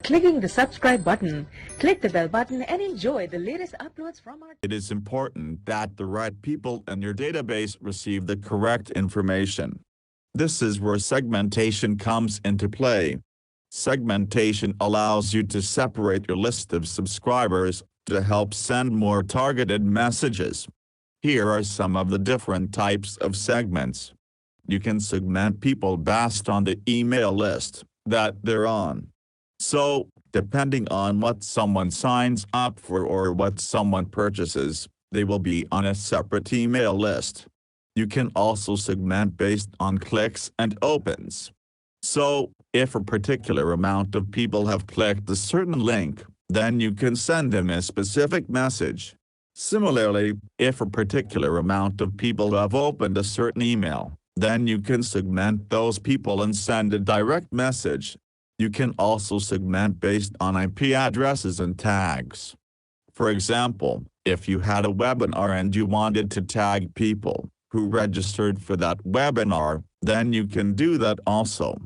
Clicking the subscribe button, click the bell button and enjoy the latest uploads from our... It is important that the right people in your database receive the correct information. This is where segmentation comes into play. Segmentation allows you to separate your list of subscribers to help send more targeted messages. Here are some of the different types of segments. You can segment people based on the email list that they're on. So, depending on what someone signs up for or what someone purchases, they will be on a separate email list. You can also segment based on clicks and opens. So, if a particular amount of people have clicked a certain link, then you can send them a specific message. Similarly, if a particular amount of people have opened a certain email, then you can segment those people and send a direct message. You can also segment based on IP addresses and tags. For example, if you had a webinar and you wanted to tag people who registered for that webinar, then you can do that also.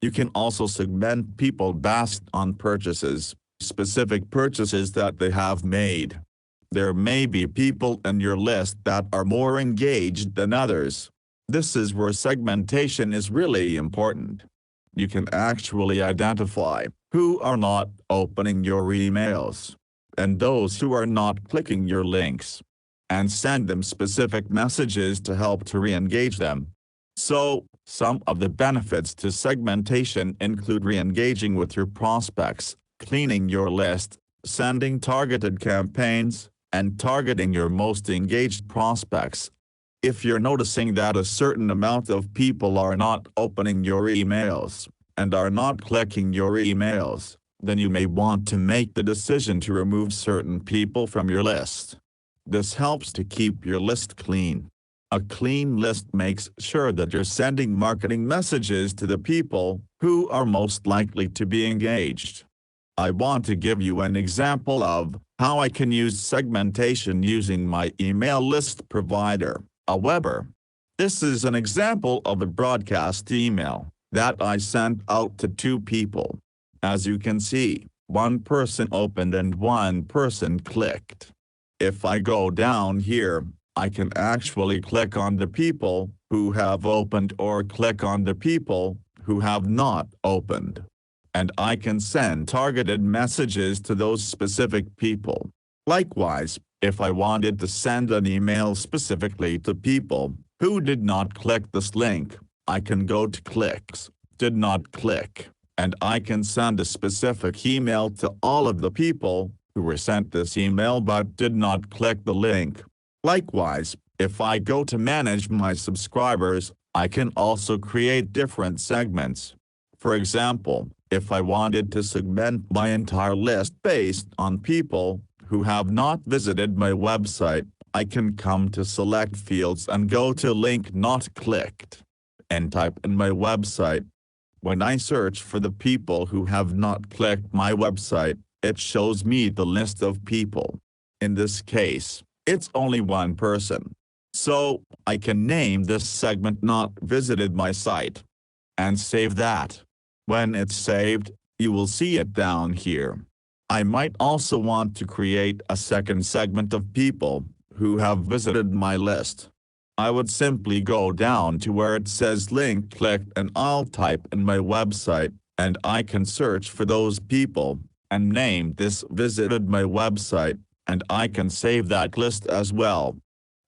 You can also segment people based on purchases, specific purchases that they have made. There may be people in your list that are more engaged than others. This is where segmentation is really important. You can actually identify who are not opening your emails, and those who are not clicking your links, and send them specific messages to help to re-engage them. So, some of the benefits to segmentation include re-engaging with your prospects, cleaning your list, sending targeted campaigns, and targeting your most engaged prospects. If you're noticing that a certain amount of people are not opening your emails, and are not clicking your emails, then you may want to make the decision to remove certain people from your list. This helps to keep your list clean. A clean list makes sure that you're sending marketing messages to the people who are most likely to be engaged. I want to give you an example of how I can use segmentation using my email list provider, Aweber. This is an example of a broadcast email that I sent out to 2 people. As you can see, 1 person opened and 1 person clicked. If I go down here, I can actually click on the people who have opened or click on the people who have not opened. And I can send targeted messages to those specific people. Likewise, if I wanted to send an email specifically to people who did not click this link, I can go to clicks, did not click, and I can send a specific email to all of the people who were sent this email but did not click the link. Likewise, if I go to manage my subscribers, I can also create different segments. For example, if I wanted to segment my entire list based on people who have not visited my website, I can come to select fields and go to link not clicked, and type in my website. When I search for the people who have not clicked my website, it shows me the list of people. In this case, it's only 1 person. So, I can name this segment not visited my site, and save that. When it's saved, you will see it down here. I might also want to create a second segment of people who have visited my list. I would simply go down to where it says link clicked and I'll type in my website, and I can search for those people, and name this visited my website, and I can save that list as well.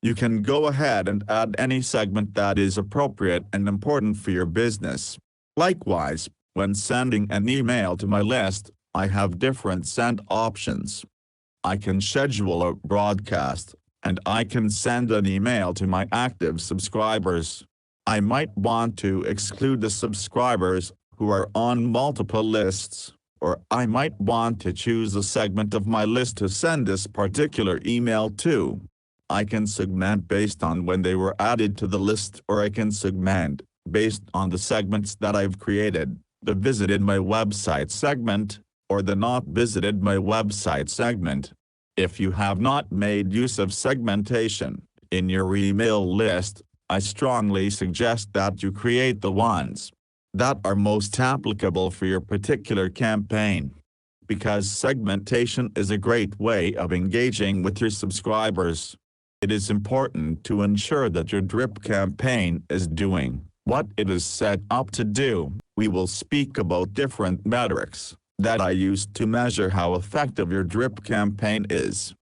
You can go ahead and add any segment that is appropriate and important for your business. Likewise, when sending an email to my list, I have different send options. I can schedule a broadcast, and I can send an email to my active subscribers. I might want to exclude the subscribers who are on multiple lists, or I might want to choose a segment of my list to send this particular email to. I can segment based on when they were added to the list, or I can segment based on the segments that I've created, the visited my website segment, or the not visited my website segment. If you have not made use of segmentation in your email list, I strongly suggest that you create the ones that are most applicable for your particular campaign. because segmentation is a great way of engaging with your subscribers. It is important to ensure that your drip campaign is doing what it is set up to do. We will speak about different metrics that I use to measure how effective your drip campaign is,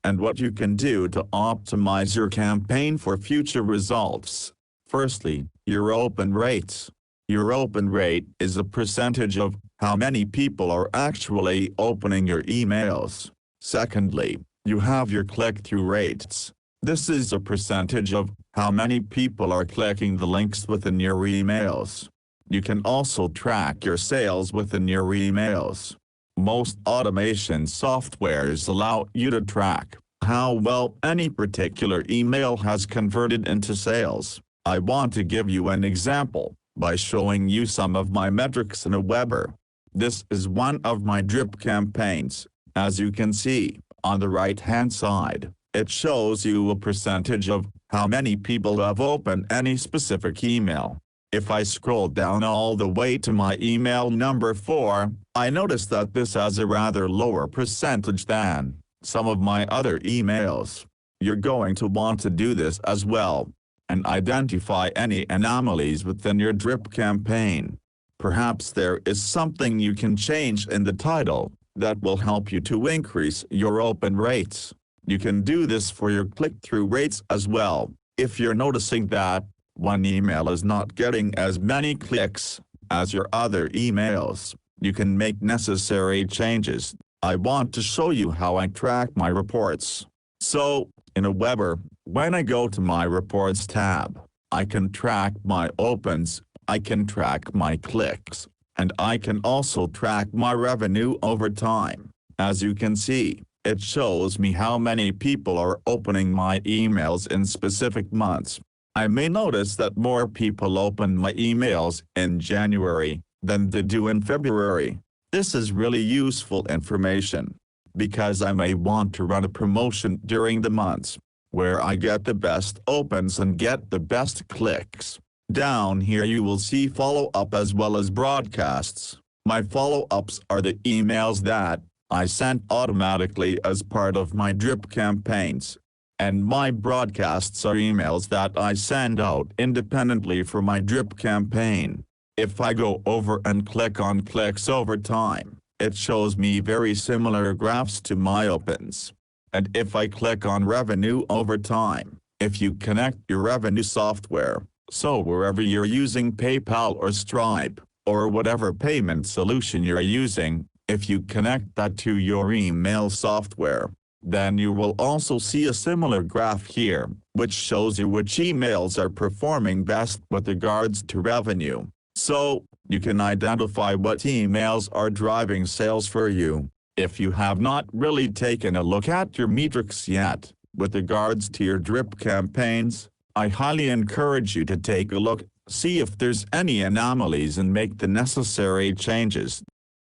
and what you can do to optimize your campaign for future results. Firstly, your open rates. Your open rate is a percentage of how many people are actually opening your emails. Secondly, you have your click-through rates. This is a percentage of how many people are clicking the links within your emails. You can also track your sales within your emails. Most automation softwares allow you to track how well any particular email has converted into sales. I want to give you an example by showing you some of my metrics in a Weber. This is one of my drip campaigns. As you can see, on the right-hand side, it shows you a percentage of how many people have opened any specific email. If I scroll down all the way to my email number 4, I notice that this has a rather lower percentage than some of my other emails. You're going to want to do this as well, and identify any anomalies within your drip campaign. Perhaps there is something you can change in the title that will help you to increase your open rates. You can do this for your click-through rates as well. If you're noticing that one email is not getting as many clicks as your other emails, you can make necessary changes. I want to show you how I track my reports. So, in a Weber, when I go to my Reports tab, I can track my opens, I can track my clicks, and I can also track my revenue over time. As you can see, it shows me how many people are opening my emails in specific months. I may notice that more people open my emails in January than they do in February. This is really useful information, because I may want to run a promotion during the months where I get the best opens and get the best clicks. Down here you will see follow-up as well as broadcasts. My follow-ups are the emails that I sent automatically as part of my drip campaigns, and my broadcasts are emails that I send out independently for my drip campaign. If I go over and click on clicks over time, it shows me very similar graphs to my opens. And if I click on revenue over time, if you connect your revenue software, so wherever you're using PayPal or Stripe, or whatever payment solution you're using, if you connect that to your email software, then you will also see a similar graph here, which shows you which emails are performing best with regards to revenue. So, you can identify what emails are driving sales for you. If you have not really taken a look at your metrics yet, with regards to your drip campaigns, I highly encourage you to take a look, see if there's any anomalies and make the necessary changes.